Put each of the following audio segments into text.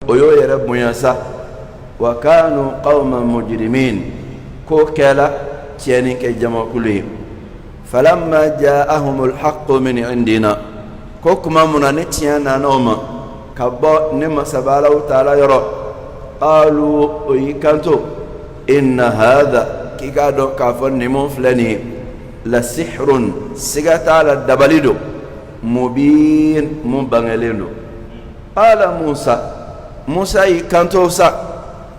oyo yere buyasa wa kanu qauman mujrimin ko kala tieni ke jama kuli falamma ja'ahumul haqqu min indina ko kuma munani tiana noma kabba ni masabala ta'ala yoro qalu oyikanto inna hadha kigado kafon ni mon flani la sihrun sigata la dabalido mubin mubangelendo qala musa yikanto sa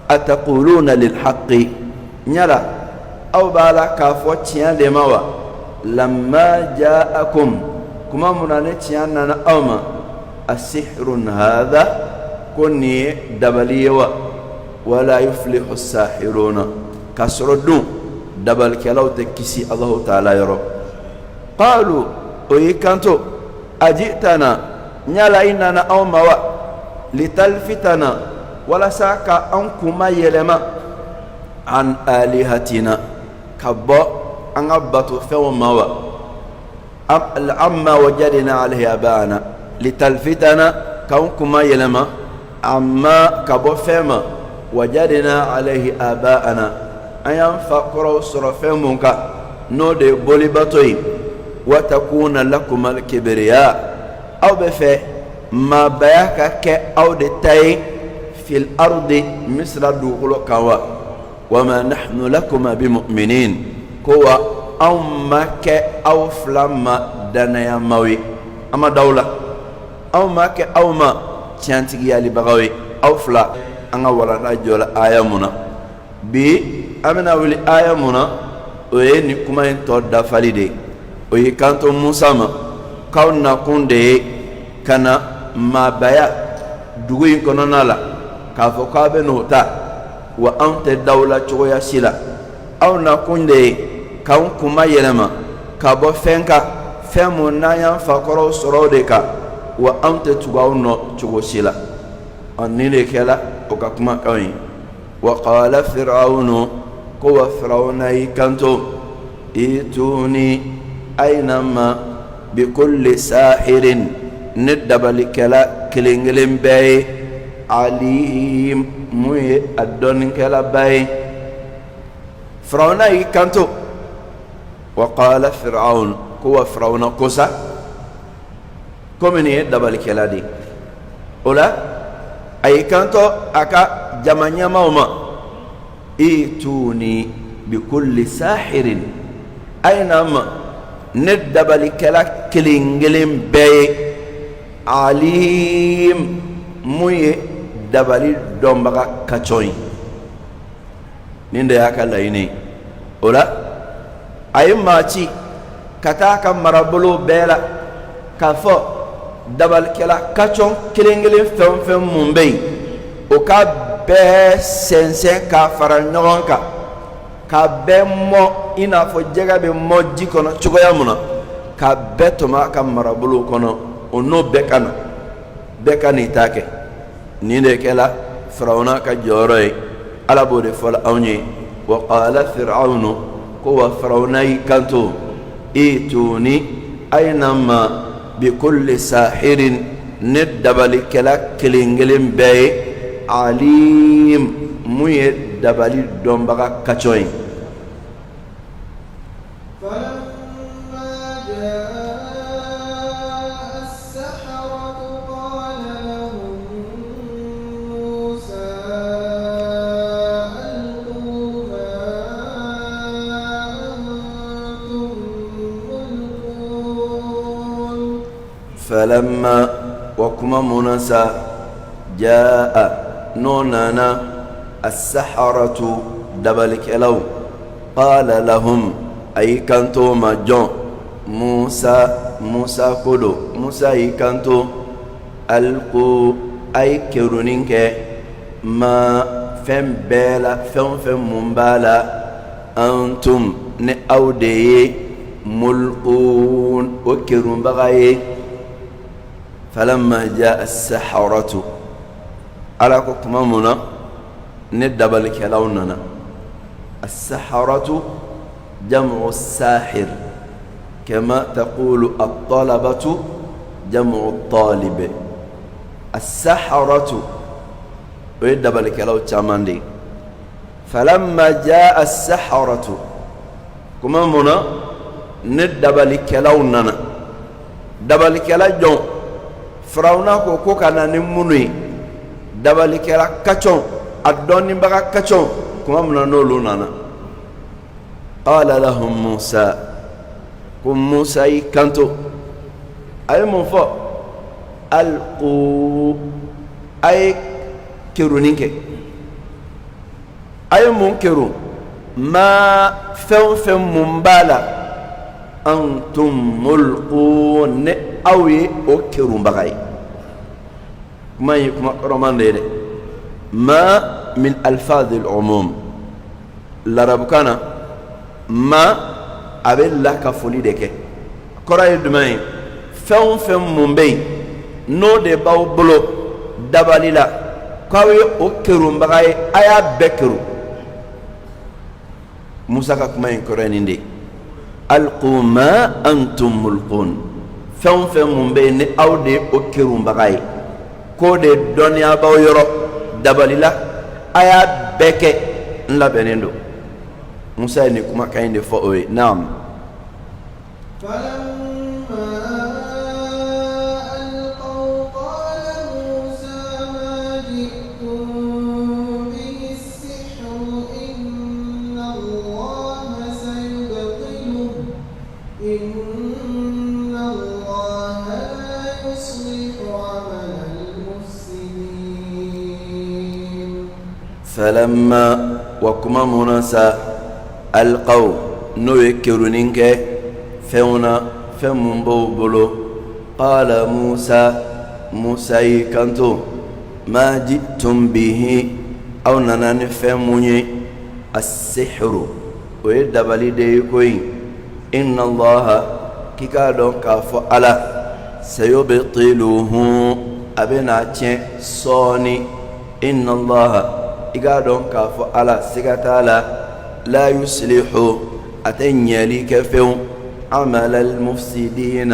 ataquluna lil haqqi nyala aw bala kafo tian de mawa lamma ja'akum kuma munane tian nana awma asihrun hadha kunni dabaliwa wala yuflihu as-sahiruna kasrudu dabal kalaw te kisi Allah ta'ala yaro qalu oyikanto ajitana nyala inana awma wa litalfitana wala saka an kuma yelema an alihatina kabba an abbatu fawma wa amma wajadna alayhi abana litalfitana kan kuma yelema amma kabo fema wajadna alayhi abana ayan faqra surafemunka no de bolibatoy wa takuna lakum al-kibriya aw bifa ma bayaka ke aw de tay fil ardi misra duqulu kawa wama nahnu lakum bimu'minin kuwa aw make aw flamma danaya mawi ama dawla aw make aw ma tiantigi ali bagawi aw fla anga wala na jola ayamuna bi amina wili ayamuna oye ni kuma en to da falide oye kanto musa ma kauna kunde kana mabaya dugu in kono nala ka fo ka be no ta wa anta dawla choya sila aw na kunde kan kuma yelema ka bo fenka femu na yan fa koro soro de ka wa anta tugaw no chogo sila annile kala o ka kuma kawin wa qala fir'aunu ko fir'auna ikanto ituni aynama bikulli sahirin ندبل كلا كلينجلين باي عليم موي أدون كلا باي فرعون أي كانتو وقال فرعون كوا فرعون كوسا كمني دبل كلا دي ولا أي كانتو أكا جمانيا موما إيتوني بكل ساحر أينما ندبل كلا كلينجلين باي alim muye dabali dombaga kachoy ninde yakala ini ola ay machi kataka marabulu bela kafo dabal kala kachon kilingili fem mumbay o ka be sense ka faranonka ka be mo ina fo jega be mo jikono chugoyamuna ka betoma ka marabulu kono ono bekana itake ninde kala fir'auna ka joroy ala bode fala awni wa qala fir'aunu ko fir'auna kanto ituni aynama bi kulli sahirin nadbali kala kilingilin bay alim muye dabali dombaga kachoy فلما وكما منسى جاء نوننا السحرة دبلك لو قال لهم أي كنتو مجون موسى كدو موسى أي كنتو ألقوا أي كرونينك ما فم بلا فم مبالا أنتم نأودي ملقون وكرون بغاي فلما جاء السحرة على كمامنا ندبل كلاوننا السحرة جمع الساحر كما تقول الطلبة جمع الطالب السحرة ويدبل كلاو تشاماندي فلما جاء السحرة كما منا ندبل كلاو نانا دبل كلا جون فرعون كو كان نموني دبل كلا كاتشون أدوني بقى كاتشون كما منا نولو نانا قال لهم موسى كم موسى كنتو أي منفو ألقوا أي كرونينك أي منكرون ما فم مبالا أنتم ملقون أو يكرون بغاي ما يكما رمان ديري ما من ألفاظ العموم لربكنا ما أبي لك فولي ديك كراي دماي فم مباي نو دي باو بلو دبالي لا كاوي أكرون بغاي أيا بكرو موسى كما ينكرين دي ألقوا ما أنتم ملقون فم مبين أو دي أكرون بغاي كو دي دنيا باو يرو دبالي لا أيا بكي لا بنيندو موسى كما كاين دي فوي نعم فلما وكما مناسا القوا نو يكرونينك فونا فمبو بلو قال موسى كنتو ما جئتم به أو ننان فموني السحر ويدبالي ديكوي إن الله كيكادون كافو على سيبطله أبنا صوني إن الله إقادون كافو على سكتالا لا يصلح أتنيالي كفو عمل المفسدين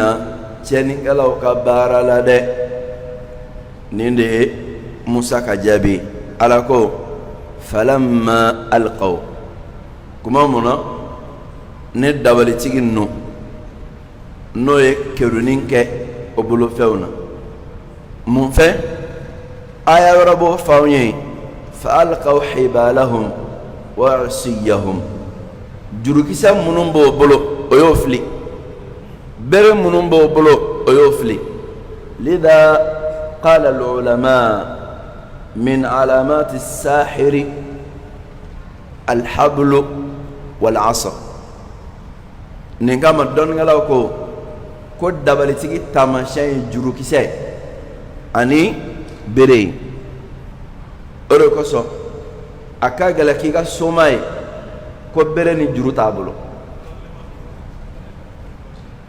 تنك لو كبار لدي نندي موسى كجابي ألاكو فلما ألقوا كما منا ندبالي تيجنو نو يكرونينك أبلو فونا منفى آية ربو فاوني فألقوا حبالهم وعصيهم جروكيسا منومبو بلو ويوفلي بر منومبو بلو ويوفلي لذا قال العلماء من علامات الساحر الحبل والعصا نعم دون غلاكو كود دبلتي تامشين جروكيسا أني بري أركوسو أكاغلا كيغا سوماي كو برني جرو تابلو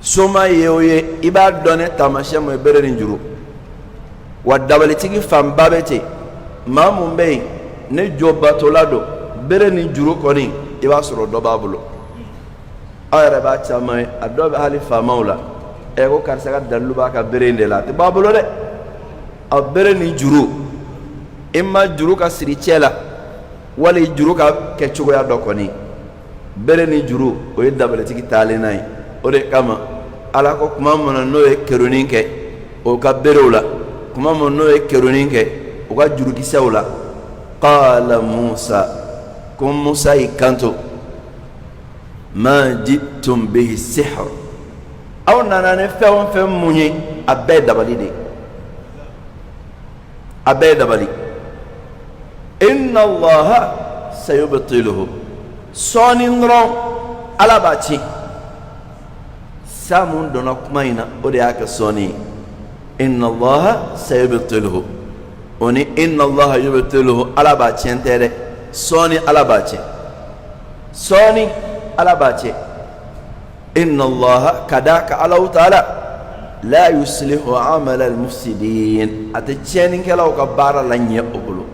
سوماي يوي إبا دوني تامشين مو برني جرو ودبلتي فام بابتي ما مبين نجو باتولادو برني جرو كوني إبا سرو دو بابلو ayre ba chama adobe hali famaula e ko karsaga daluba ka berende la te babulo de a bereni juru imma juru ka sirichela wala juru ka kechugo ya dokoni bereni juru o yedabale tiki tale nay o de kama ala ko kuma mona no e keroninke o ka berula kuma mona no e keroninke o ka juru kisawla qala musa kum musa ikanto ما جئتم به السحر أو نانا نفهم فموني أبي دبلي دي أبي دبلي إن الله سيبطله صاني نرون على باتي سامون دونك ماينا أرياك صاني إن الله سيبطله وني إن الله يبطله على باتي انتري صاني على باتي صاني على باتي إن الله كداك الله تعالى لا يصلح عمل المفسدين أتجنن كلا وكبار لن يقبلوا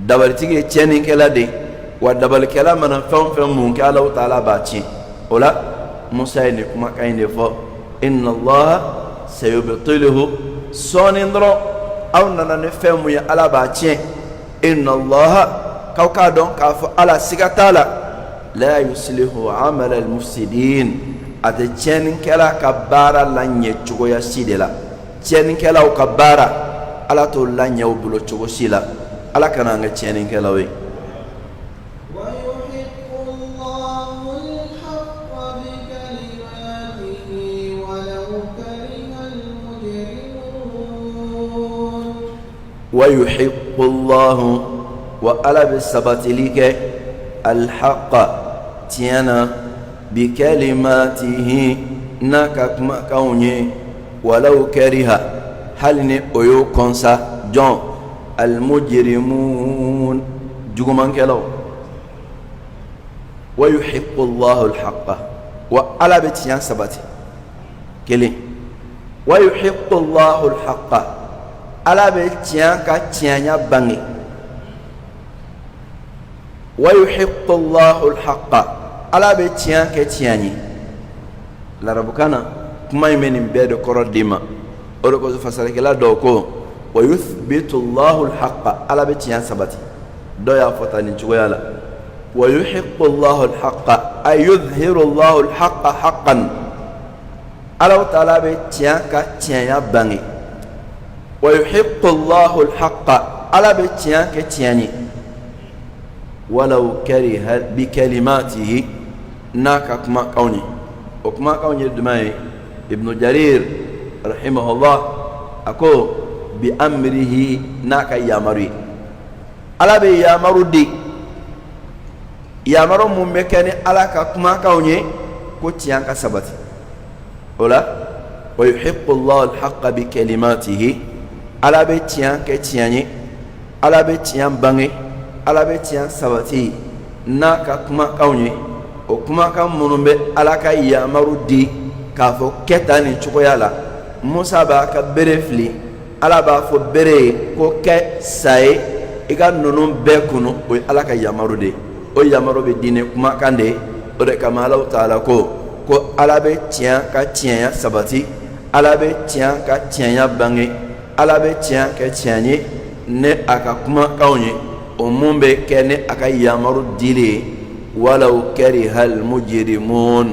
دبل تيجي تجنن كلا دي ودبل كلا من فم مونك الله تعالى باتي ولا موسى نكما كاين فو إن الله سيبطله صانندرو أو ننا نفهم يا على باتي inna allaha kawka don ka fo ala sigatala la yuslihu amal al mufsidin ate chenin kala kabara lanye chugo ya sidela chenin kala o kabara ala to lanye o bulo chugo sila ala kana nga chenin kala we ويحق الله وألا بالسبت لك الحق تيانا بكلماته ناكك ما كوني ولو كره هل نأيو كونسا جون المجرمون جومان كلاو ويحق الله الحق وألا بتيان سبت كلي ويحق الله الحق ala be tiɲɛ ka tiɲɛya bange wa yuhiqqu Allahu al-haqqa ala be tiɲɛ kɛ tiɲɛ ye larabukan na kuma in bɛ nin bɛɛ de kɔrɔ d'i ma o de kosɔn fasalikɛla dɔw ko wa yuthbitu Allahu al-haqqa ala be tiɲɛ sabati dɔw y'a fɔ ta nin cogoya la wa yuhiqqu Allahu al-haqqa ay yudhiru Allahu al-haqqa haqqan ala ta'ala be tiɲɛ ka tiɲɛya bange ويحق الله الحق على بتيان كتياني ولو كره بكلماته ناكا كما كوني وكما كوني الدماء ابن جرير رحمه الله أكو بأمره ناكا يامري على بي يامرو دي يامرو ممكني على كما كوني كتيان كسبتي ولا ويحق الله الحق بكلماته ala be tiɲɛ kɛ tiɲɛ ye ala be tiɲɛ bange ala be tiɲɛ sabati n'a ka kumakanw ye o kumakan minnu bɛ ala ka yamaru di k'a fɔ kɛ tan nin cogoya la musa b'a ka bere fili ala b'a fɔ bere ye ko kɛ sa ye i ka ninnu bɛɛ kunu o ye ala ka yamaru de ye o yamaru bɛ di ni kumakan de ye o de kama alaw taala ko ala be tiɲɛ ka tiɲɛya sabati ala be tiɲɛ ka tiɲɛya bange ala be tiɲɛ kɛ tiɲɛ ye ne a ka kumakanw ye o mun bɛ kɛ ne a ka yamaru dili ye walaw kariha al-mujrimun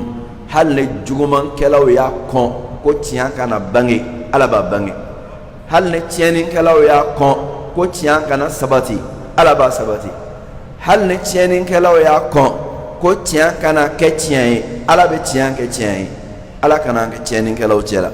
hali ni jugumankɛlaw y'a kɔn ko tiɲɛ kana bange ala b'a bange hali ni tiɲɛnikɛlaw y'a kɔn ko tiɲɛ kana sabati ala b'a sabati hali ni tiɲɛnikɛlaw y'a kɔn ko tiɲɛ kana kɛ tiɲɛ ye ala bɛ tiɲɛ kɛ tiɲɛ ye ala kana kɛ tiɲɛnikɛlaw cɛ la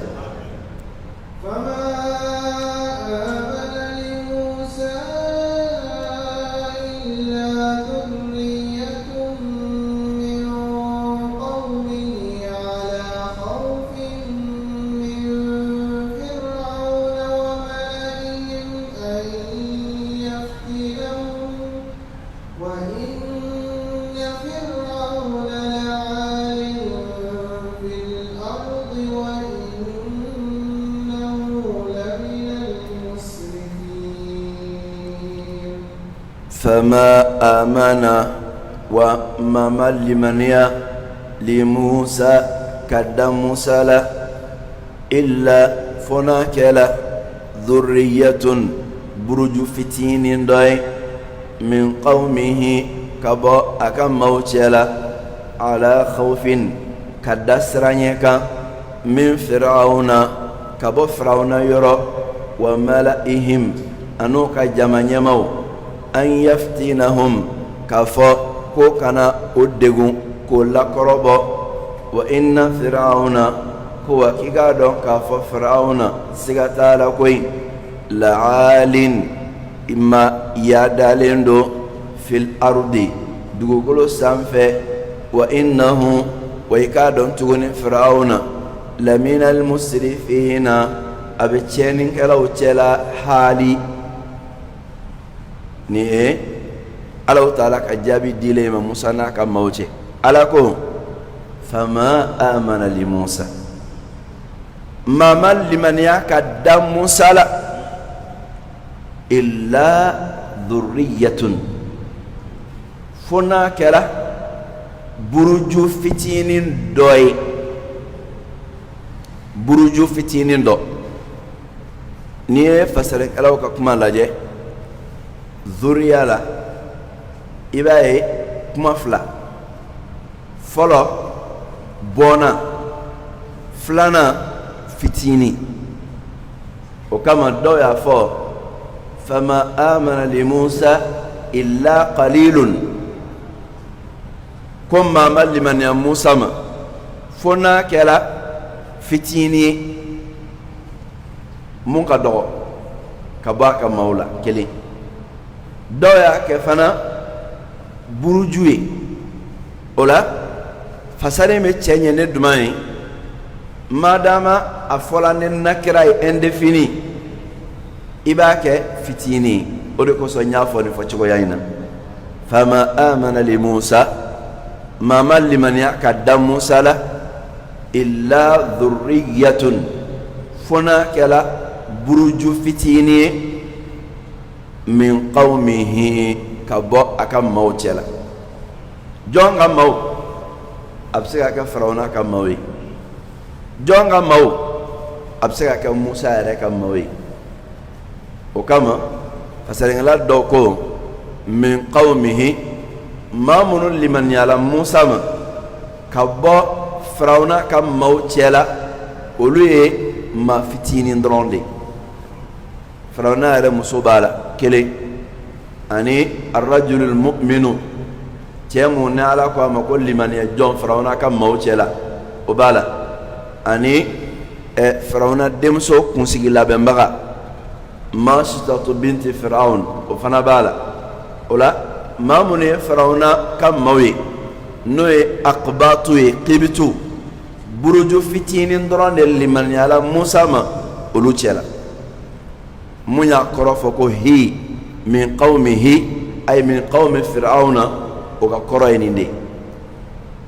فما آمن وما لمنيا لموسى كدم موسى إلا فناكلا ذرية برج فتين داي من قومه كبا أكم موتلا على خوف كدسرانيك من فرعون كبا فرعون يرى وملئهم أنوك جمانيمو أن يفتنهم كفا كوكنا أدقوا كل قرب وإن فرعون هو كيغادون كفا فرعون سيغتالكوي لعال إما يادالندو في الأرض دقوكولو سانفي وإنه ويكادون تغني فرعون لمن المسرفين أبتشينين كلاو تلا حالي ni Allah Ta'ala ka jaabi dile ma Musa n'a ka maaw cɛ Ala ko fama amana li Musa ma man limaniya ka da Musa la illa dhurriyatun fo n'a kɛra buruju fitinin dɔ ye buruju fitinin dɔ n'i ye fasalikɛlaw ka kuma lajɛ zuriya la i b'a ye kuma fila fɔlɔ bɔnna filanan fitini o kama dɔw y'a fɔ fama amana li Musa illa qalilun ko maa ma limaniya Musa ma fo n'a kɛra fitini ye mun ka dɔgɔ ka bɔ a ka maaw la kelen dɔw y'a kɛ fana buruju ye o la fasaren bɛ cɛ ɲɛ ne duman ye madama a fɔla ne nakira ye indéfini i b'a kɛ fitini o de kosɔn n y'a fɔ nin fɔcogoya in na fama amana li Musa maa ma limaniya ka da Musa la illa dhurriyatun fo n'a kɛra buruju fitini ye min qawmihi ka bɔ a ka maaw cɛ la jɔn ka maaw a bɛ se ka kɛ Firawuna ka maaw ye jɔn ka maaw a bɛ se ka kɛ Musa yɛrɛ ka maaw ye o kama fasarenkɛla dɔw ko min qawmihi maa minnu limaniyala Musa ma ka bɔ Firawuna ka maaw cɛ la olu ye maa fitinin dɔrɔn de Firawuna yɛrɛ muso b'a la kelen ani arrajulul mu'minu cɛ mun ni Ala ko a ma ko limaniya jɔn Firawuna ka maaw cɛ la o b'a la ani Firawuna denmuso kunsigi labɛnbaga Masitatu binti Firawun o fana b'a la o la maa minnu ye Firawuna ka maaw ye n'o ye akbatu ye kibitu buruju fitinin dɔrɔn de limaniyala Musa ma olu cɛ la mun y'a kɔrɔ fɔ ko hi min qawmihi ay min qawmi Firawuna o ka kɔrɔ ye nin de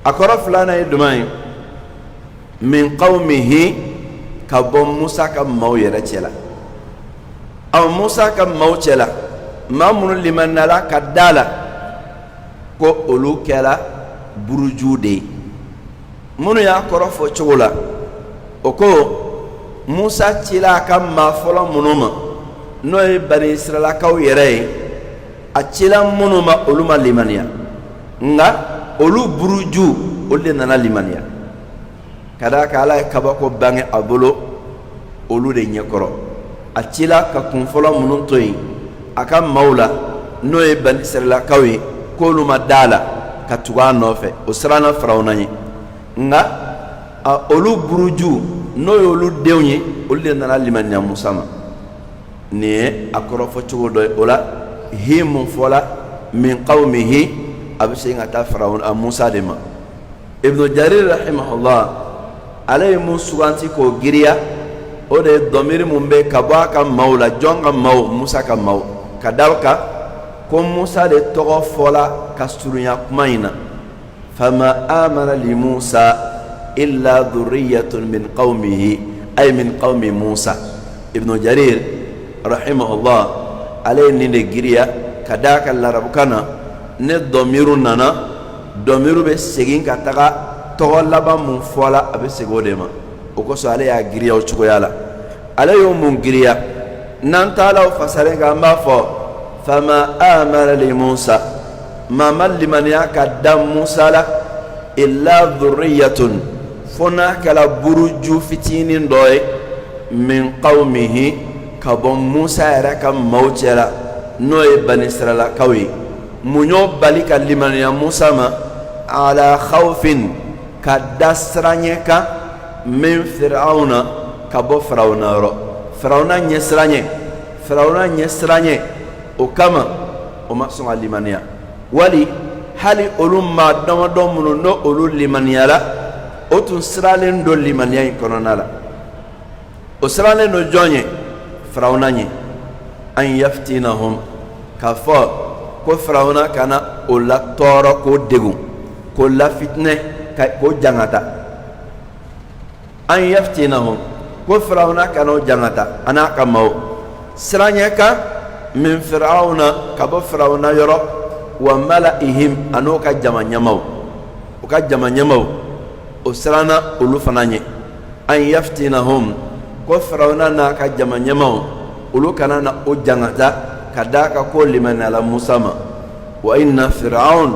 a kɔrɔ filanan ye duman ye min qawmihi ka bɔ Musa ka maaw yɛrɛ cɛ la Musa ka maaw cɛ la maa minnu limaniyala ka da la ko olu kɛra buruju de ye minnu y'a kɔrɔ fɔ cogo la o ko Musa cila a ka maa fɔlɔ minnu ma n'o ye Bani Israilakaw yɛrɛ ye a cila minnu ma olu ma limaniya nka olu buruju olu de nana limaniya ka d'a kan Ala ye kabako bange a bolo olu de ɲɛkɔrɔ a cila ka kunfɔlɔ minnu to yen a ka maaw la n'o ye Bani Israilakaw ye k'olu ma da la ka tugu a nɔfɛ o siranna Firawuna ɲɛ nka olu buruju n'o ye olu denw ye olu de nana limaniya Musa ma nin ye a kɔrɔ fɔ cogo dɔ ye o la hi mun fɔla min qawmihi a bɛ segin ka taa Firawuna Musa de ma Ibn Jarir rahimahullah ale ye mun suganti k'o giriya o de ye dɔmiri mun bɛ ka bɔ a ka maaw la jɔn ka maaw Musa ka maaw ka da kan ko Musa de tɔgɔ fɔla ka surunya kuma in na fama amana li Musa illa dhurriyatun min qawmihi ay min qawmi Musa Ibn Jarir rahimahullah ale ye nin de giriya ka da kan larabukan na ne dɔmiru nana dɔmiru bɛ segin ka taga tɔgɔ laban mun fɔla a bɛ segin o de ma o kosɔn ale y'a giriya o cogoya la ale y'o mun giriya n'an taala o fasaren kan an b'a fɔ fama amana li Musa maa ma limaniya ka da Musa la illa dhurriyatun fo n'a kɛra buruju fitinin dɔ ye min qawmihi ka bɔ Musa yɛrɛ ka maaw cɛ la n'o ye Bani Israilakaw ye mun y'o bali ka limaniya Musa ma ala khawfin ka da siranɲɛ kan min Firawuna ka bɔ Firawuna yɔrɔ Firawuna ɲɛ siranɲɛ o kama o ma sɔn ka limaniya wali hali olu maa damadɔ minnu n'o olu limaniyala o tun siralen don limaniya in kɔnɔna la o siralen don jɔn ye Firawuna ɲɛ an yaftinahum k'a fɔ ko Firawuna kana o la tɔɔrɔ k'o degun k'o la fitinɛ k'o jangata an yaftinahum ko Firawuna kana o jangata a n'a ka maaw siranɲɛ kan min Firawuna ka bɔ Firawuna yɔrɔ wa malaihim an'o ka jama ɲɛmaw o ka jama ɲɛmaw o siranna olu fana ɲɛ an yaftinahum ko Firawuna n'a ka jama ɲɛmaw olu kana na o jangata kadaka ko liman ala Musa ma wa inna fir'aun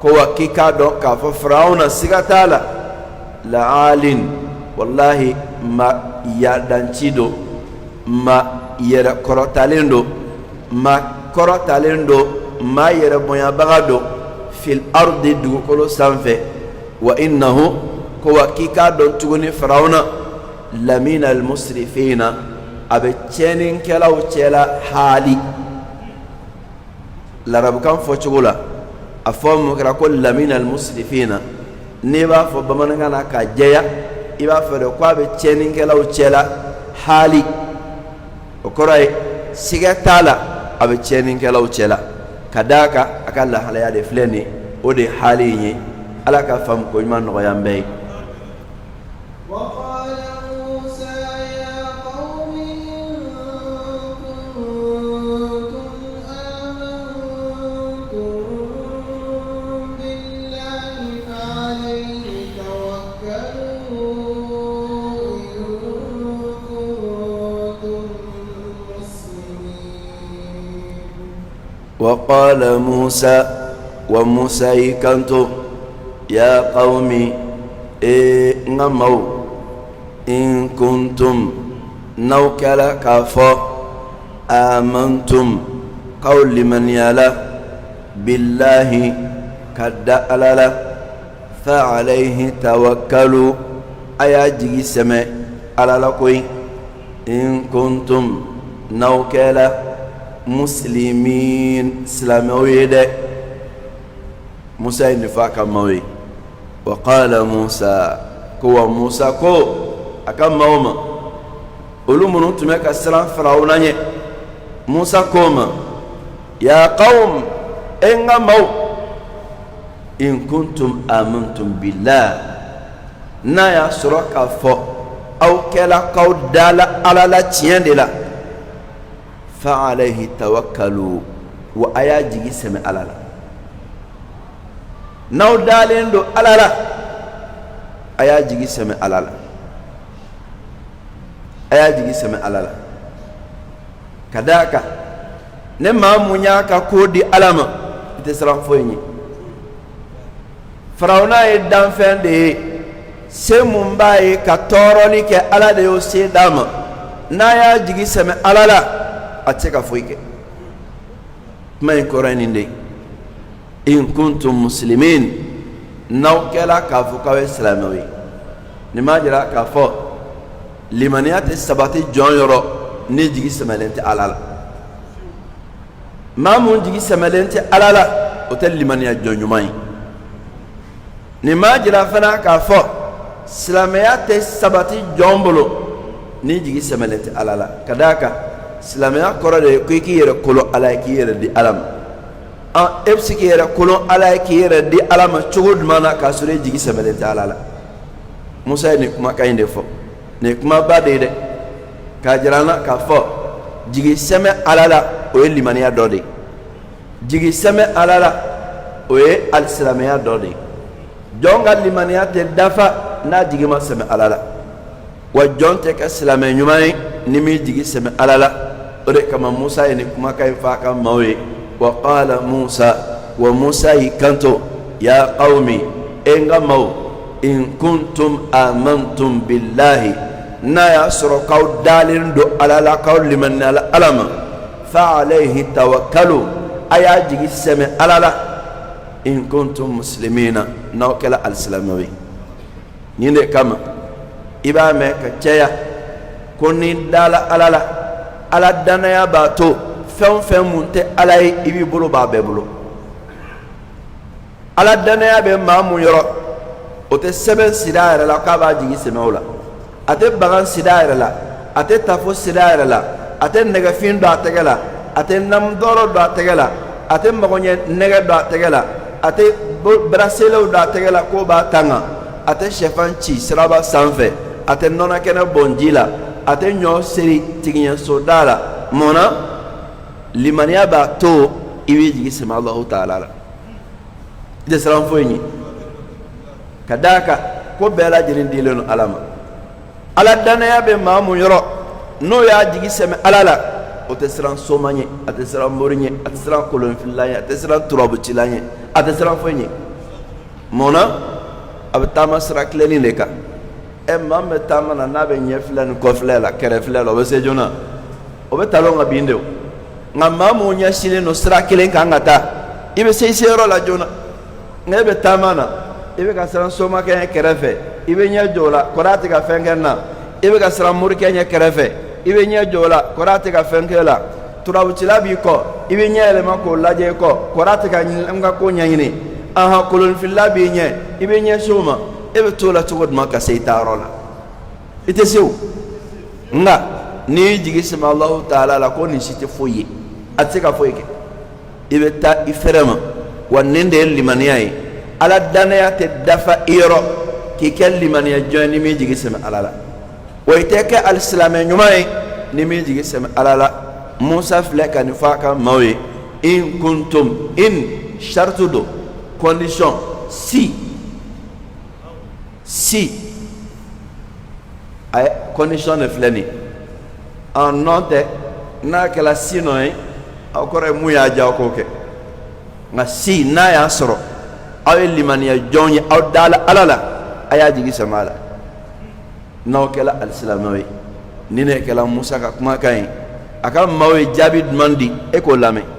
ko wakika do ka fa fir'auna sigatala la'alin wallahi ma yadanchido ma yera korotalendo ma korotalendo ma yera boya bagado fil ardi dugukolo sanfɛ wa innahu ko wakika do tuguni fir'auna lamina al musrifina abe cɛnin kɛlaw cɛla hali larabukan fɔ cogo la a fɔ mun kɛra ko lamina al musrifina n'i b'a fɔ bamanankan na ka jɛya i b'a fɔ de ko a bɛ cɛnin kɛlaw cɛla hali o kɔrɔ ye siga t'a la a bɛ cɛnin kɛlaw cɛla ka d'a kan a ka lahalaya de filɛ nin ye o de ye hali in ye ala ka faamu ko ɲuman nɔgɔya an bɛɛ ye. وقال موسى وموسى يكنتو يا قومي نمو إن كنتم نوكلا كافو آمنتم قول من يلا بالله كدأللا فعليه توكلوا أياجي سمع على لكوي إن كنتم نوكلا مسلمين سلاموي ده موسى نفاق موي وقال موسى كو موسى كو أكم موما أولو منو تمك السلام فرعون موسى كوما يا قوم إن مو إن كنتم آمنتم بالله نايا سرق فو أو كلا قو دالا على لا تيان دلا فعليه توكلوا وأياجي سمع على لا نو دالين دو على لا أياجي سمع على لا أياجي سمع على لا كذاك نما منياك كودي علامة تسلم فويني فرعون يدان فين دي سمباي كتوروني كألا ديو سيداما نايا جيجي سمع على لا أتسكا فويك ما يكورين دي إن كنتم مسلمين نوكلا كافو كاوي سلاموي نما جرا كافو لمنيات السباتي جون يورو نيجي سمالنتي على لا ما مون جيجي سمالنتي على لا وتل لمنيات جون يومين نما جرا فنا كافو سلاميات السباتي جون بلو نيجي سمالنتي على لا كداكا سلاميا كورا دي كيكي يرى كولو على كيير دي ألم ابسكي يرى كولو على كيير دي ألم تشغل مانا كاسوري جيجي سمالنتي على لا موسى نكما كاين دفو نكما بادي دي كاجرانا كافو جيجي سمع على لا وي لمانيا دودي جيجي سمع على لا وي السلاميا دودي جونغا لمانيا تدفع نا جيجي ما سمع على لا وجون تك السلامي نيماي نمي جيجي سمع على لا كما موسى نكما كاين فاكا موي وقال موسى وموسى كنتو يا قومي إنغا مو إن كنتم آمنتم بالله نا يسر قول دالين دو على لا قول لمن على ألم فعليه توكلوا أيا جيجي سمع على لا إن كنتم مسلمين نوكلا السلامي نيني كما إبا ميكا تشيا كوني دالا على لا على الدنيا باتو فهم فهم منتي على إبي بلو بابي بلو على الدنيا بمامو يرو ote seben sidaire la kaba jigi semewla ate bagan sidaire la ate tafo sidaire la ate nega fin do ategela ate nam doro do ategela ate magonye nega do ategela ate braselo do ategela ko ba tanga ate chefanchi siraba sanfe ate nona kena bonjila ate nyo seri tiginya sodala mona limaniya ba to iwi jigi sema Allah taala la de salam foyni kadaka ko bela jirin dileno alama ala danaya be mamu yoro no ya jigi seme alala o tɛ siran soma ɲɛ a tɛ siran mori ɲɛ a tɛ siran kolonfila ɲɛ a tɛ siran turabucila ɲɛ a tɛ siran foyi ɲɛ mun na a bɛ taama sira tilennin de kan maa min bɛ taama na n'a bɛ ɲɛfilɛ ni kɔfilɛ la kɛrɛfilɛ la o bɛ se joona o bɛ talon ka bin de o nka maa mun ɲɛsinnen don sira kelen kan ka taa i bɛ se i seyɔrɔ la joona nka e bɛ taama na i bɛ ka siran somakɛ ɲɛ kɛrɛfɛ i bɛ ɲɛ jɔ o la kɔrɔ a tɛ ka fɛn kɛ n na i bɛ ka siran morikɛ ɲɛ kɛrɛfɛ i bɛ ɲɛ jɔ o la kɔrɔ a tɛ ka fɛn kɛ la turabucila b'i kɔ i bɛ ɲɛ yɛlɛma k'o lajɛ i kɔ kɔrɔ a tɛ ka n ka ko ɲɛɲini kolonfila b'i ɲɛ i bɛ ɲɛsin o ma e bɛ t'o la cogo duman ka se i taayɔrɔ la i tɛ se o nka n'i y'i jigi sɛmɛ Alahu Taala la ko nin si tɛ foyi ye a tɛ se ka foyi kɛ i bɛ taa i fɛrɛ ma wa nin de ye limaniya ye Ala danaya tɛ dafa i yɔrɔ k'i kɛ limaniya jɔn ye ni m'i jigi sɛmɛ Ala la wa i tɛ kɛ alisilamɛ ɲuman ye ni m'i jigi sɛmɛ Ala la Musa filɛ ka nin fɔ a ka maaw ye in kuntum in shartu do condition si ay condition de filɛ nin en non tɛ n'a kɛra si nɔ ye aw kɔrɔ ye mun y'a diya aw k'o kɛ nka si n'a y'a sɔrɔ aw ye limaniya jɔn ye aw dala Ala la a y'a jigi sɛmɛ a la n'aw kɛra alisilamɛw ye ni ne kɛra Musa ka kumakan ye a ka maaw ye jaabi duman di e k'o lamɛn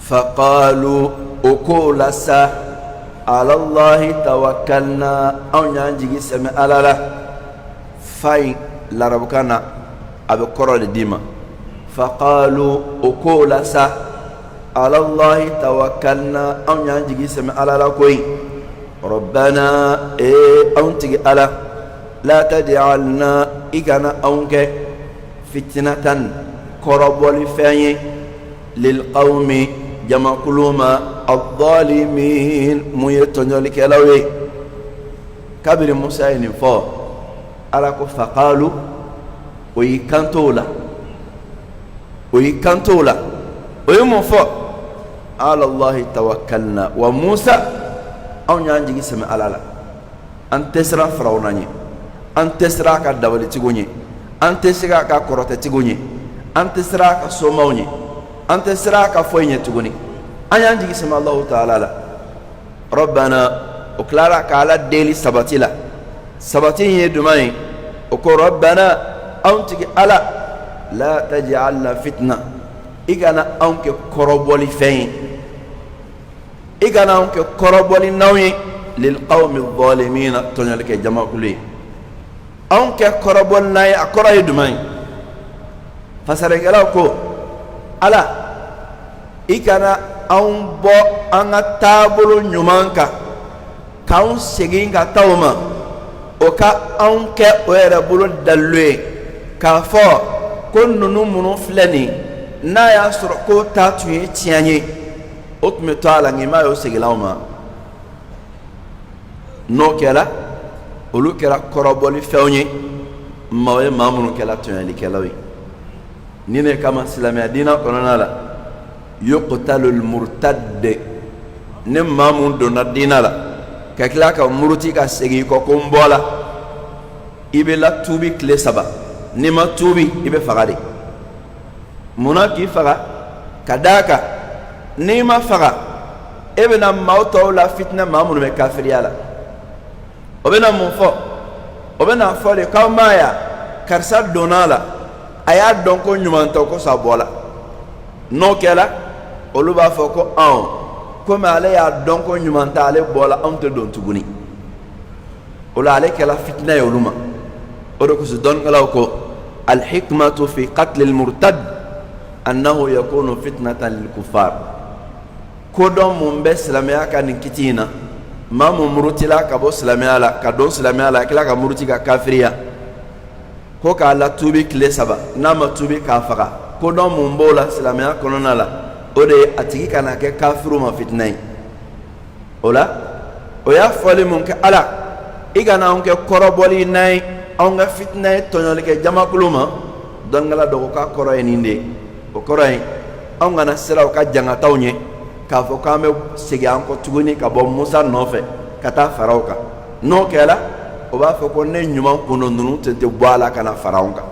فقالوا أقول سا على الله توكلنا أو نجي سمع على لا فاي لربكنا أبو كرر ديما فقالوا أقول سا على الله توكلنا أو نجي سمع على لا كوي ربنا أنتي على لا تجعلنا إجانا أونك فتنة كرب ولفاني للقوم jama kuluma al-zalimin mu ye tɔɲɔli kɛlaw ye kabiri Musa ye nin fɔ Ala ko faqalu o y'i kanto o la o ye mun fɔ ala Allahi tawakkalna wa Musa anw y'an jigi sɛmɛ Ala la an tɛ siran Firawuna ɲɛ an tɛ siran a ka dabalitigiw ɲɛ an tɛ siran a ka kɔrɔtɛtigiw ɲɛ an tɛ siran a ka somaw ɲɛ an tɛ siran a ka foyi ɲɛ tuguni an y'an jigi sɛmɛ Alahu Taala la Rabbana o tilara ka Ala deli sabati la sabati in ye duman ye o ko Rabbana anw tigi Ala la taj'alna fitna i kana anw kɛ kɔrɔbɔli fɛn ye i kana anw kɛ kɔrɔbɔli naw ye lil qawmi zalimina tɔɲɔlikɛ jamakulu ye anw kɛ kɔrɔbɔli na ye a kɔrɔ ye duman ye fasarekɛlaw ko Ala i kana anw bɔ an ka taabolo ɲuman kan k'anw segin ka taa o ma o ka anw kɛ o yɛrɛ bolo dalilu ye k'a fɔ ko ninnu minnu filɛ nin n'a y'a sɔrɔ ko ta tun ye tiɲɛ ye o tun bɛ to a la nka i m'a ye o segila o ma n'o kɛra olu kɛra kɔrɔbɔli fɛnw ye maa ye maa minnu kɛra tɔɲɔlikɛlaw ye ni ne kama silamɛya diinɛ kɔnɔna la yuqtalul murtad ne maa mun donna diinɛ la ka tila ka muruti ka segin kɔ ko n bɔ la i bɛ latuubi tile 3 n'i ma tuubi i bɛ faga de munna k'i faga ka d'a kan n'i ma faga e bɛna maaw tɔw la fitinɛ maa minnu bɛ kafiriya la o bɛna mun fɔ o bɛna fɔ de k'aw m'a ye karisa donna la a y'a dɔn ko ɲuman tɛ ko sa bɔ la n'o kɛra olu b'a fɔ ko anw komi ale y'a dɔn ko ɲuman tɛ ale bɔ la anw tɛ don tuguni o la ale kɛra fitinɛ ye olu ma o de kosɔn dɔnnikɛlaw ko alhikmatu fi qatli almurtad annahu yakunu fitnatan lilkuffar ko dɔn mun bɛ silamɛya ka nin kiti in na maa mun murutila ka bɔ silamɛya la ka don silamɛya la a tila ka muruti ka kafiriya ko k'a la tuubi tile 3 n'a ma tuubi k'a faga ko dɔn mun b'o la silamɛya kɔnɔna la o de ye a tigi kana kɛ kafiru ma fitinɛ ye o la o y'a fɔli mun kɛ Ala i kana anw kɛ kɔrɔbɔli n'a ye anw ka fitinɛ ye tɔɲɔlikɛ jamakulu ma dɔnnikɛla dɔ ko k'a kɔrɔ ye nin de ye o korai an kana siraw ka jangataw ɲe k'a fɔ k'an bɛ segin an kɔ tuguni ka bɔ Musa nɔfɛ ka taa faraw kan n'o kɛla o b'a fɔ ko ne ɲuman kundo ninnu tun tɛ bɔ a la ka na fara anw kan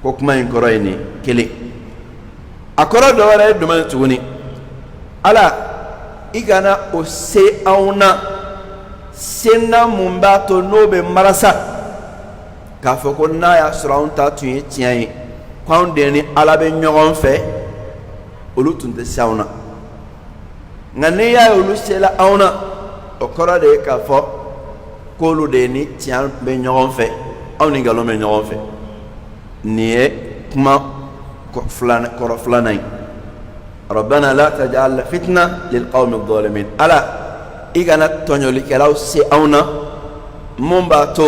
ko kuma in kɔrɔ ye nin kelen a kɔrɔ dɔ wɛrɛ ye jumɛn ye tuguni Ala i kana o se anw na senna mun b'a to n'o bɛ marasa k'a fɔ ko n'a y'a sɔrɔ anw ta tun ye tiɲɛ ye k'anw de ni Ala bɛ ɲɔgɔn fɛ olu tun tɛ se anw na nka n'i y'a ye olu sela anw na o kɔrɔ de ye k'a fɔ k'olu de ni tiɲɛ bɛ ɲɔgɔn fɛ anw ni nkalon bɛ ɲɔgɔn fɛ nin ye kuma kɔrɔ filanan ye rabbana la taj'alna fitna lil qawmi adh-dhalimin Ala i kana tɔɲɔlikɛlaw se anw na mun b'a to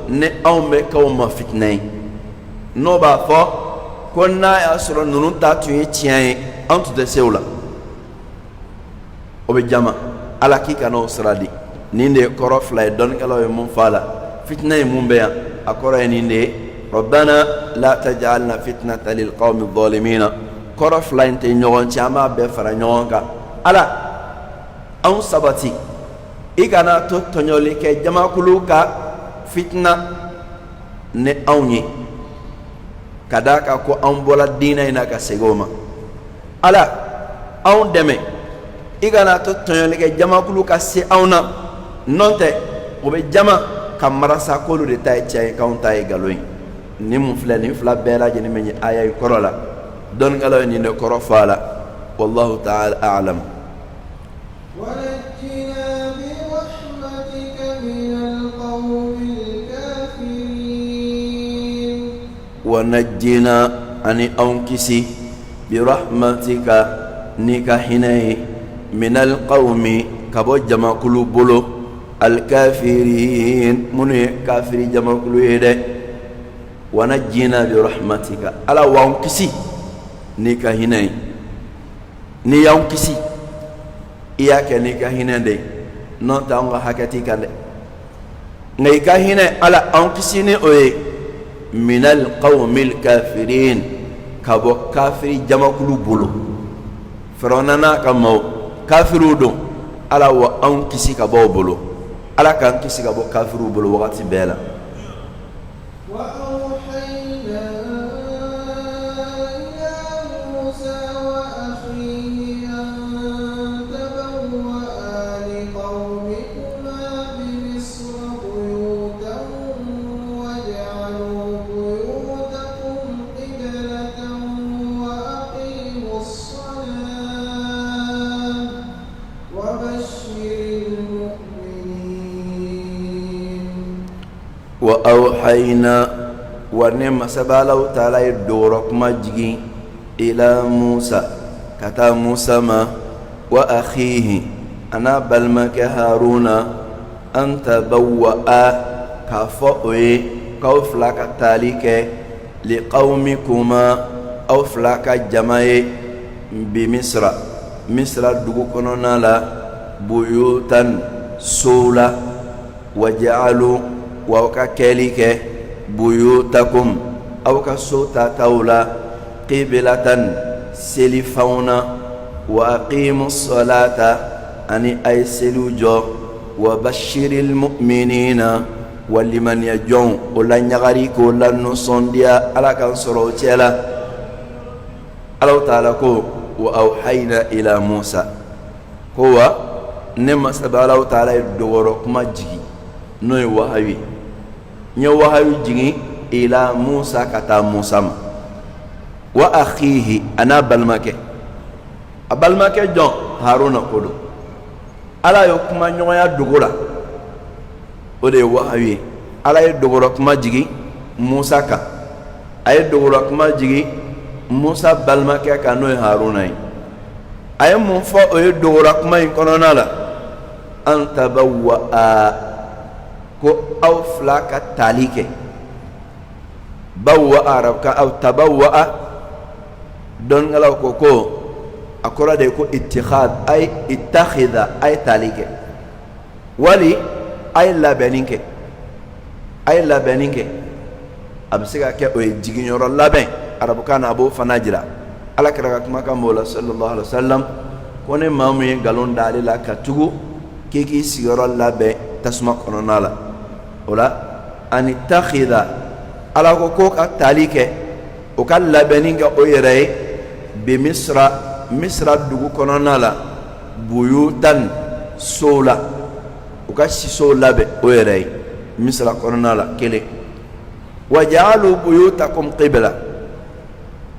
ni anw bɛ k'aw ma fitina ye n'o b'a fɔ ko n'a y'a sɔrɔ ninnu ta tun ye tiɲɛ ye anw tun tɛ se o la o bɛ jama Ala k'i kana o sira di nin de ye kɔrɔ fila ye dɔnnikɛlaw ye mun fɔ a la fitina ye mun bɛ yan a kɔrɔ ye nin de ye rabbana la taj'alna fitnatan lil qawmi adh-dhalimin kɔrɔ fila in tɛ ɲɔgɔn cɛ an b'a bɛɛ fara ɲɔgɔn kan Ala anw sabati i kana to tɔɲɔli kɛ jamakulu ka fitina ni anw ye ka d'a kan ko anw bɔla diinɛ in na ka segin o ma Ala anw dɛmɛ i kana to tɔɲɔli kɛ jamakulu ka se anw na n'o tɛ o bɛ jama ka marasa k'olu de ta ye tiɲɛ ye k'anw ta ye nkalon ye ni mun filɛ nin fila bɛɛ lajɛlen bɛ ɲɛ aya in kɔrɔ la dɔnnikɛlaw ye nin de kɔrɔ fɔ a la wallahu ta'ala a'lam ونجنا أن أنكسي برحمتك نيكا هناي من القوم كبو جما كلو بلو الكافرين من كافر جما كلو يده ونجنا برحمتك ألا وانكسي نيكا هناي ني ينكسي إياك نيكا هناي دي نونتا أنغا حكتي كان نيكا هناي ألا أنكسي ني أوي من القوم الكافرين كابو كافر جماكلو بولو فروننا كمو كافرو دو على وان كيسي كابو بولو على كان كيسي كابو كافرو بولو وقت بيلا وأوحينا إلى موسى وأخيه أن تبوأ لقومكما بمصر بيوتا واجعلوا بيوتكم قبلة وأقيموا الصلاة وبشر المؤمنين وأوحينا ونعم سبالو تعالى دورك مجي إلى موسى كتا موسى ما وأخيه أنا بلمك هارون أن تبوأ كفؤي كوفلك تاليك لقومكما أو فلك جماعي بمصر مصر دقوكنا لا بيوتا سولا وجعلوا ووكا كاليك بيوتكم أو كسوتا تولا قبلة سلفونا وأقيموا الصلاة أني أي سلوجو وبشر المؤمنين ولمن يجون ولا يغريك ولا نصنديا على كان سروتيلا الله تعالى كو وأوحينا إلى موسى هو نما سبا الله تعالى دورك ما جي نوي وهاوي نيو وهاوي جي إلى موسى كتا موسى وأخيه أنا بلمك أبلمك جون هارون كودو ala yo kuma ɲɔgɔnya dogora o de ye wahayi ala ye dogora kuma jigi Musa kan a ye dogora kuma jigi Musa balimakɛ kan n'o ye Haruna ye a ye mun fɔ o ye dogora kuma in kɔnɔna la an tabawwa'a ko aw fila ka tali kɛ bawwa'a arabka aw tabawwa'a dɔnnikɛlaw ko ko a kɔrɔ de ko ittikhad ay ittakhidha ay talike wali ay labɛnni kɛ ay labɛnni kɛ a bɛ se ka kɛ o ye jiginyɔrɔ labɛn arabukan na a b'o fana jira ala kira kuma kan bola sallallahu alaihi wasallam kone mamu ye galon dali la katugu kiki sigoro labe tasma konona la ola ani takhida ala ko ka talike o ka labeni ga o yere bi misra dugu konona la buyutan sola o ka siso labe o yere misra konona la kele waja'alu buyutakum qibla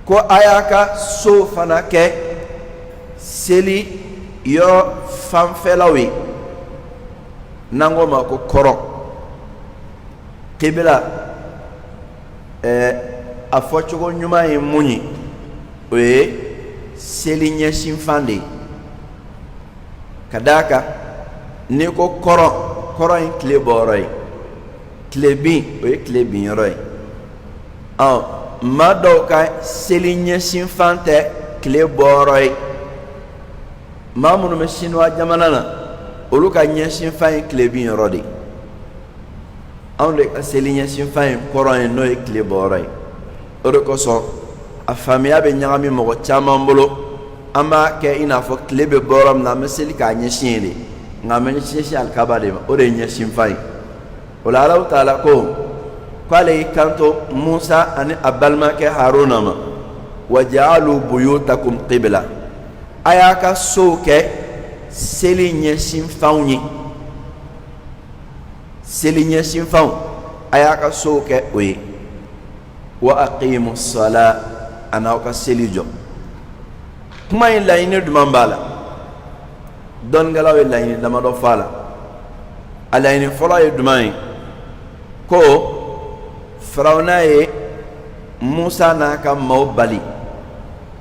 ko ayaka so fana ke seli yo fanfelawi nango ma ko koro qibla a focogo nyuma e muni oye seli nyeshin fande kadaka ni ko koro in kle boroy kle bi oye kle bi roy ma dɔw ka seli ɲɛsin fan tɛ tile bɔɔrɔ ye maa minnu bɛ sinuwa jamana na olu ka ɲɛsin fan ye tile bin yɔrɔ de anw de ka seli ɲɛsin fan ye kɔrɔ ye n'o ye tile bɔɔrɔ ye o de kosɔn a faamuya bɛ ɲagami mɔgɔ caman bolo an b'a kɛ i n'a fɔ tile bɛ bɔ yɔrɔ min na an bɛ seli k'a ɲɛsin ye de nka an bɛ ɲɛsin alikaba de ma o de ye ɲɛsin fan ye o la Alahu taala ko k'ale kanto Musa ani a balimakɛ Haruna ma waja'alu buyutakum qibla a y'a ka sow kɛ seli ɲɛsin fanw ye seli ɲɛsin fanw a y'a ka sow kɛ o ye wa aqimu sala a n'aw ka seli jɔ kuma in laɲini duman b'a la dɔnnikɛlaw ye laɲini damadɔ fɔ a la a laɲini fɔlɔ ye duman ye ko Firawuna ye Musa n'a ka maaw bali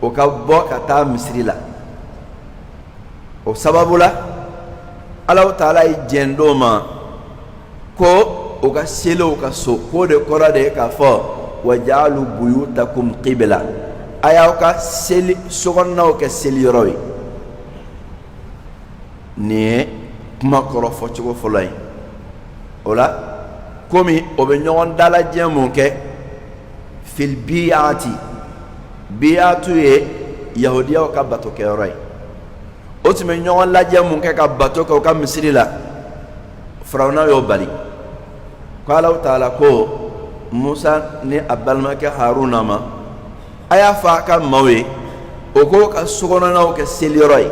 o ka bɔ ka taa Misiri la o sababu la Alahu taala ye jɛn d'o ma ko o ka seliw ka so k'o de kɔrɔ de ye k'a fɔ waja'alu buyutakum qibla a y'aw ka seli sokɔnɔnaw kɛ seliyɔrɔ ye nin ye kuma kɔrɔ fɔcogo fɔlɔ ye o la komi o bɛ ɲɔgɔn dalajɛ mun kɛ fil biyati biyatu ye yahudiyaw ka bato kɛyɔrɔ ye o tun bɛ ɲɔgɔn lajɛ mun kɛ ka bato kɛ u ka misiri la Firawuna y'o bali ko Alahu taala ko Musa ni a balimakɛ Haruna ma a y'a fɔ a ka maaw ye o k'o ka sokɔnɔnaw kɛ seliyɔrɔ ye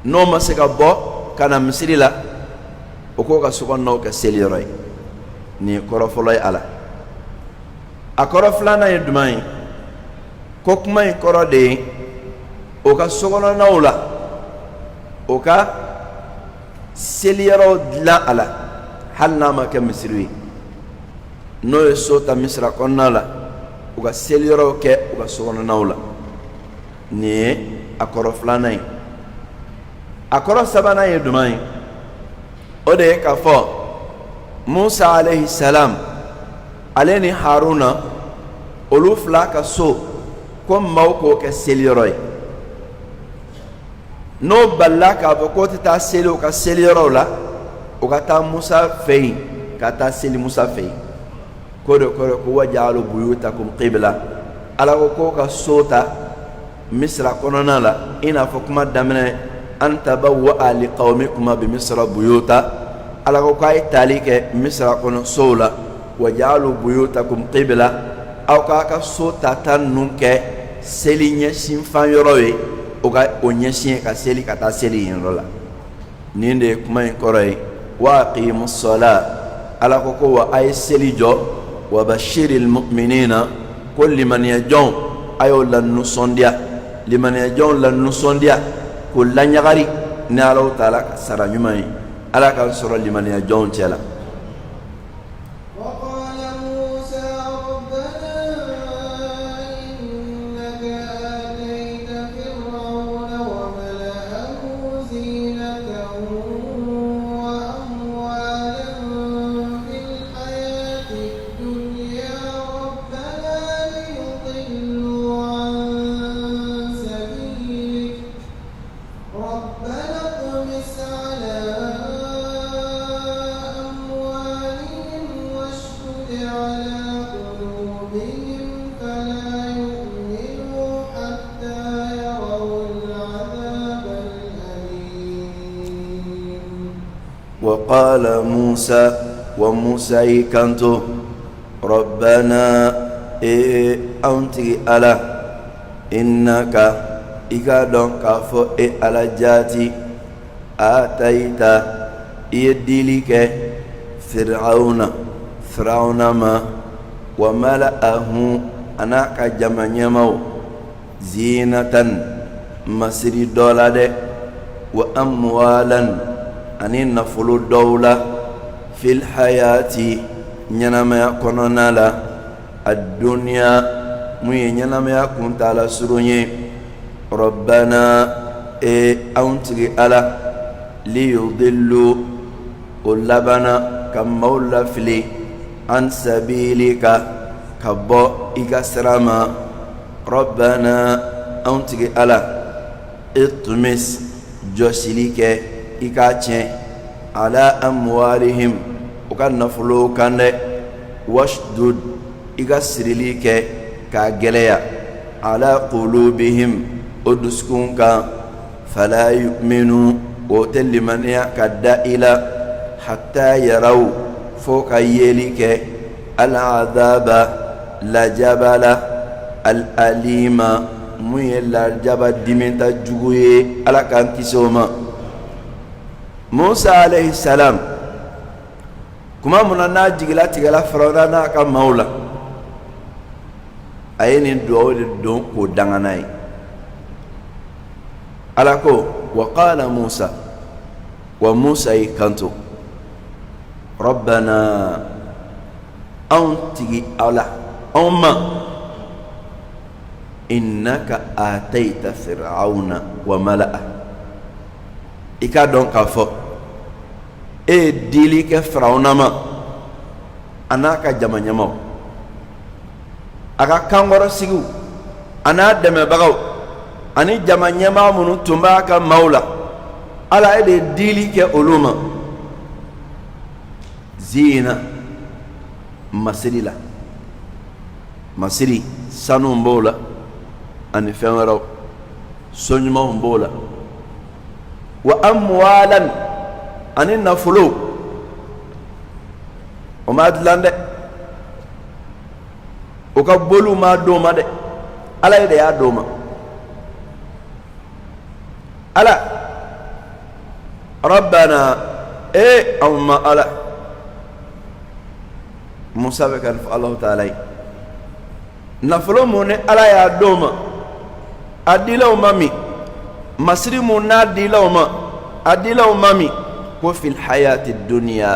n'o ma se ka bɔ ka na misiri la o k'o ka sokɔnɔnaw kɛ seliyɔrɔ ye nin ye kɔrɔ fɔlɔ ye a la a kɔrɔ filanan ye duman ye ko kuma in kɔrɔ de ye o ka sokɔnɔnaw la o ka seliyɔrɔw dilan a la hali n'a ma kɛ misiri ye n'o ye so ta misira kɔnɔna la u ka seliyɔrɔw kɛ u ka sokɔnɔnaw la nin ye a kɔrɔ filanan ye a kɔrɔ sabanan ye duman ye o de ye k'a fɔ Musa alayhi salam ale ni Haruna olu fila ka so ko maaw k'o kɛ seliyɔrɔ ye n'o balila k'a fɔ k'o tɛ taa seli o ka seliyɔrɔw la o ka taa Musa fɛ yen ka taa seli Musa fɛ yen k'o de kɔrɔ ko waja'alu buyutakum qibla Ala ko k'o ka so ta Misira kɔnɔna la i n'a fɔ kuma daminɛ an tabawwa'a liqawmikuma bi Misra buyuta Ala ko k'a ye taali kɛ Misira kɔnɔ sow la waja'alu buyutakum qibla aw k'a ka so tata ninnu kɛ seli ɲɛsin fan yɔrɔ ye o ka o ɲɛsin ka seli ka taa seli yen yɔrɔ la nin de ye kuma in kɔrɔ ye wa aqimu sala Ala ko ko wa a ye seli jɔ wa bashiril mu'minina ko limaniyajɔnw a y'o lanisɔndiya limaniyajɔnw lanisɔndiya ko laɲagari ni Alahu taala ka sara ɲuman ye Ala k'an sɔrɔ limaniyajɔnw cɛ la وقال موسى وموسى كنتو ربنا أنت على إنك إكادون كافو على جاتي آتيت يدلك فرعون ما وملأه أناك جمعنيمو زينة مسري دولة وأموالا أني نفل الدولة في الحياة نينما يكونون لا الدنيا مي نينما يكون على سروني ربنا أنتي على ليضلوا ولبنا كمولا فلي عن سبيلك كبو إكسرما ربنا أنتي على اطمس جوسيليك إكاتين على أموالهم وكان نفلو كان واشدد إكسرليك كاجليا على قلوبهم أدسكونك فلا يؤمنوا وتل من يكدا إلى حتى يروا فوق يليك العذاب لجبل الأليم ميلا جبل دمنت جوي على كان كسوما موسى عليه السلام كما مننا جيلا تيغلا فرونا كا مولا أين دو دون كو دانغناي ألاكو وقال موسى وموسى كنتو ربنا أنتي أولا أما إنك آتيت فرعون وملأه إكا دون كافو ديليك فرعون ما أناك جمانيمو أكا كانغورو سيغو أنا دم بغاو أني جمانيما منو تمباك مولا على إيدي ديليك أولوما زينة مسري لا مسري سانو مبولا أني فمرو سنجمو مبولا وأموالا أني نفلو وما أدلان دي وكبولو ما دوما دي على إيدي يا دوما على ربنا أما على موسى بكان الله تعالى نفلو من على يا دوما أدلو مامي مصري من أدلو مامي وفي الحياة الدنيا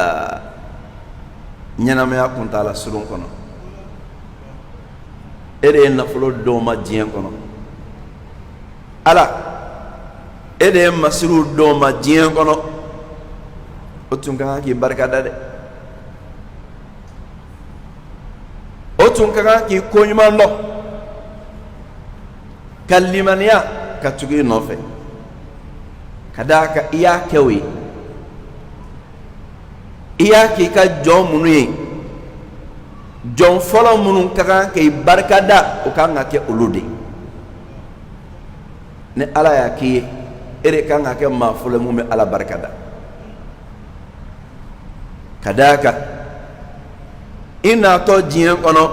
نينا ما يكون تعالى سلون كنا إيه نفلو دوما جين كنا على ede masiru doma jien kono otun kan ki barka dade otun kan ki konyman no kalimaniya katugi nofe kadaka iya kewi iya ki ka jom munu jom folo munu kan ki barka da o kan ke ulude ne ala ya ki ere kan ake mafule mume ala barkada kadaka ina to jien kono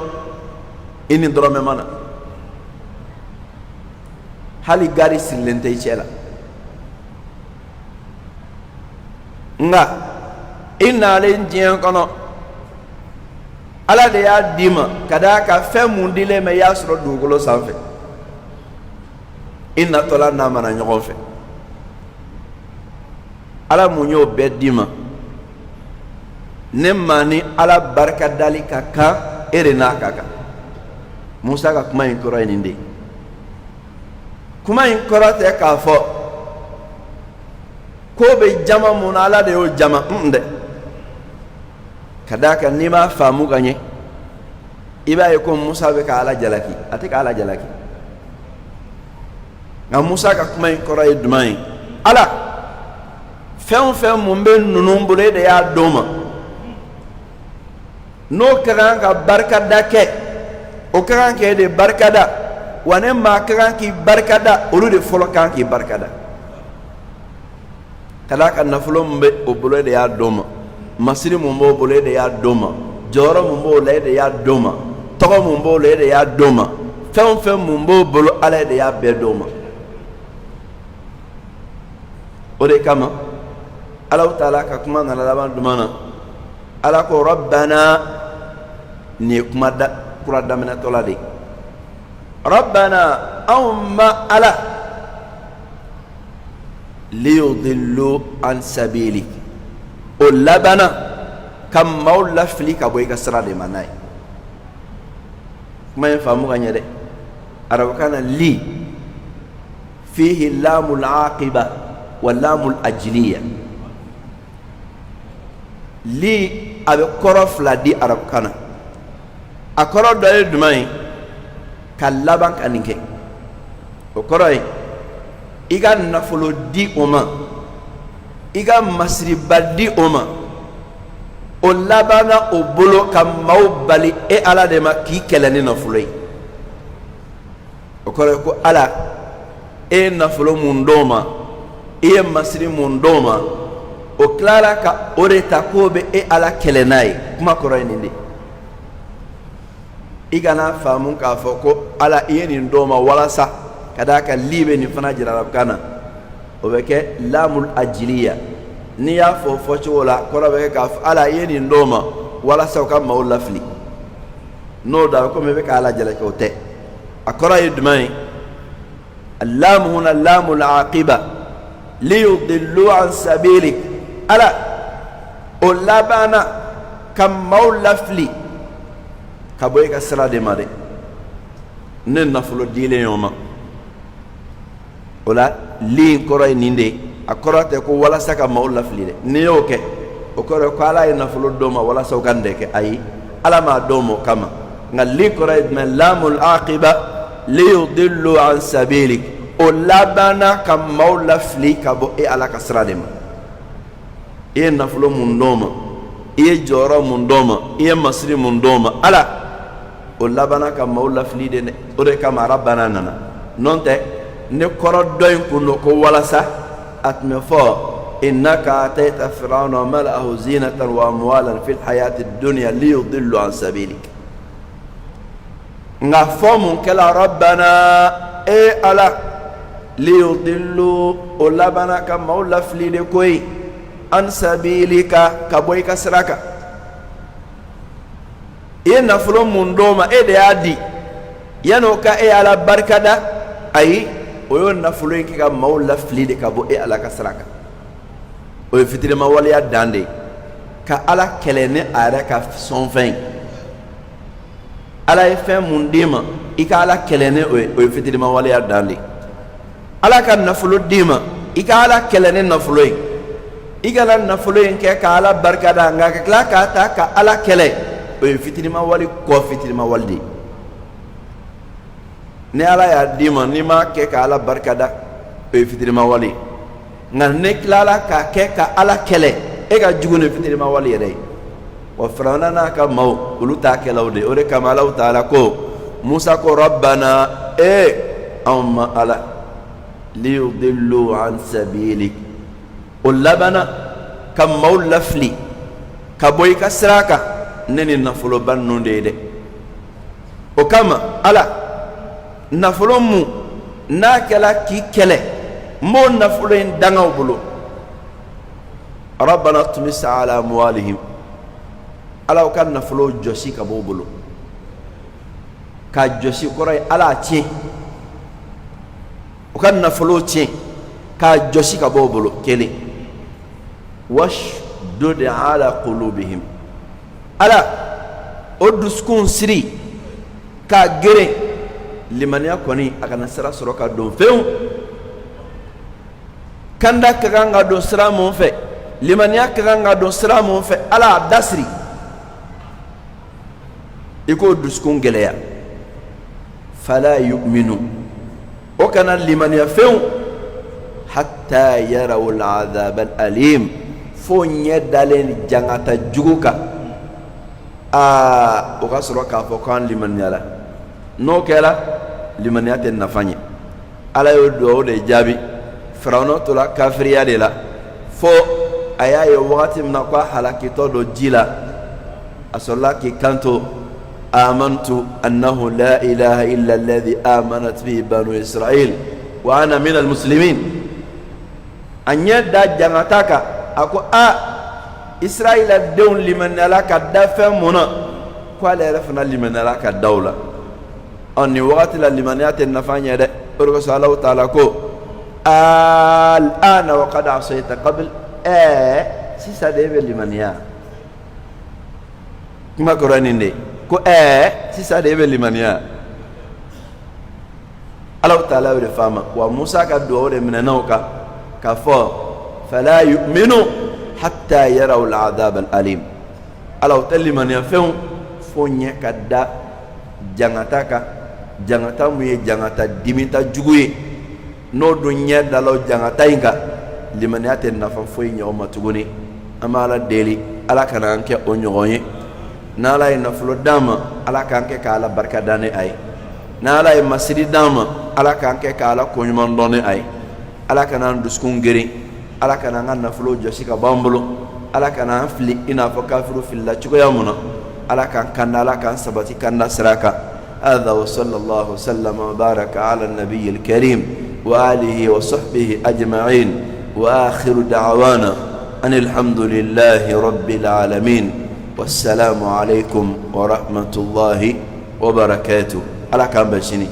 ini drome mana hali gari silente chela nga ina le jien kono ala de ya dima kadaka fe mundile me yasro dugolo sanfe ina tola na mana nyogon fe ala munyo bedima nemmani ala barka dali kaka erena kaka Musa ka kuma in koro ininde kuma in koro te ka fo ko be jama mun ala de o jama nde kadaka nima famu ganye iba e ko Musa be ka ala jalaki ate ka ala jalaki nga Musa ka kuma in koro e dumai ala fɛn mun bɛ ninnu bolo e de y'a dɔn ma n'o ka kan ka barikada kɛ o ka kan k'e de barikada wa ne maa ka kan k'i barikada olu de fɔlɔ kan k'i barikada kada ka nafolo mbe o bolo de ya doma masiri mun bo bolo de ya doma joro mun bo le de ya doma togo mun bo le de ya doma fɛn mun bo bolo ala de ya bɛɛ doma o de kama Allah taala ka kuma na laban dumana ala ko rabbana ni kuma da kura damina tola de rabbana amma ala liyudillu an sabili o labana kam maula fili ka boy ka sira de manay kuma en famu ganya de arabu kana li fihi lamul aqiba wa lamul ajliya li abe koro fla di arabu kana a koro do dumay ka laban kaninke o koro iga nafolo di oma iga masriba di oma o labana o bolo ka maw bali e ala de ma ki kelani nafolo yi o kore ko ala e nafolo mun doma e masri mun doma o klara ka oreta ko be e ala kelenai kuma koro ni ndi iga na famun ka fo ko ala e ni doma wala sa kadaka libe ni fana jira rabkana o be ke lamul ajliya ni ya fo ci wala ko be ka ala yeni ndoma wala saw ka mawla fli no da ko me be ka ala jala ko te akora yidmai allam huna lamul aqiba li yudillu an sabilik ala o labana kam mawla fli ka boy ka sala de made nen nafulo dile yoma ola li koro ninde akoro te ko wala saka mawla flide ne yoke o koro ko ala ina fulo doma wala so gande ke ayi ala ma domo kama ngal li koro men lamul aqiba li yudillu an sabilik o labana kam mawla fli ka bo e ala kasradem e na fulo mun doma e joro mun doma e masri mun doma ala o labana kam mawla flide ne o de kama rabbana nana nonte ne koro doyin kuno ko walasa atme fo innaka atayta fir'auna wa mala'ahu zinatan wa amwalan fil hayati ad-dunya li yudillu an sabilik nga fo mun kala rabbana e ala li yudillu o labana ka mawla flide koy an sabilika ka boy ka siraka e nafulo mun doma e de adi yano ka e ala barkada ayi o yo nafulo ki ka mawla flide ka bo e ala ka saraka o fitire ma waliya dande ka ala kelene ara ka son fin ala e fin mundima ika ala kelene o fitire ma waliya dande ala ka nafulo dima ika ala kelene nafulo ika la nafulo ke ka ala barkada nga ka kla ka ta ka ala kele o fitire ma wali ko fitire ma waldi ne ala ya dima ni ma ke ka ala barkada e fitirima wali nga ne klala ka ke ka ala kele e ga jugune fitirima wali yere wa farana na ka maw uluta kelawde ore kama Allah taala ko Musa ko rabbana e amma ala li yudillu an sabilik ulabana kam maw lafli ka boy ka siraka neni nafulo bannu de o kama ala nafulo mu na kala ki kele mo nafulo en dangaw bulo rabbana tumis ala amwalihim ala kan nafulo josi ka bo bulo ka josi koray ala ci o kan nafulo ci ka josi ka bo bulo kele wash dud ala qulubihim ala oduskun siri ka gere limaniya koni akana sira soro ka don few kanda ka nga don sira mon fe limaniya ka nga don sira mon fe ala dasri iko duskun geleya fala yu'minu o kana limaniya few hatta yarawu al'adhab al'alim fo nyedalen jangata juguka o ka soro ka fo kan limaniya la no kela limaniyate nafanye ala yo do de jabi firawno to la kafiriya de la fo aya ye wakati mna kwa halakito do jila asolla ki kanto amantu annahu la ilaha illa alladhi amanat bihi banu israil wa ana min almuslimin anya da jangataka ako israila deun liman alaka dafa muna kwa le rafna liman alaka dawla anni wakati la limaniyat nafanya de urgo sallahu ta'ala ko الآن وقد عصيت قبل سيسا ديبه لمنيا كما قراني دي كو سيسا ديبه لمنيا الله تعالى ورفاما وموسى كدوه من نوكا كفو فلا يؤمنوا حتى يروا العذاب الأليم الله تعالى من يفهم فوني كدا جانتاكا جانتا مي جانتا ديميتا جوغوي no dunya dalo jangata inga limaniyate nafa foyi nyoma tuguni amala deli ala kana anke onyogonye nala ina fulo dama ala kanke kala barka dane ay nala e masiri dama ala kanke kala konyman done ay ala kana nduskun geri ala kana nganna fulo josika bambulo ala kana fili ina fa kafiru filla chugo yamuna ala kan kanna ala kan sabati kanna siraka هذا وصلى الله وسلم وبارك على النبي الكريم وآله وصحبه أجمعين وآخر دعوانا أن الحمد لله رب العالمين والسلام عليكم ورحمة الله وبركاته على كام بشني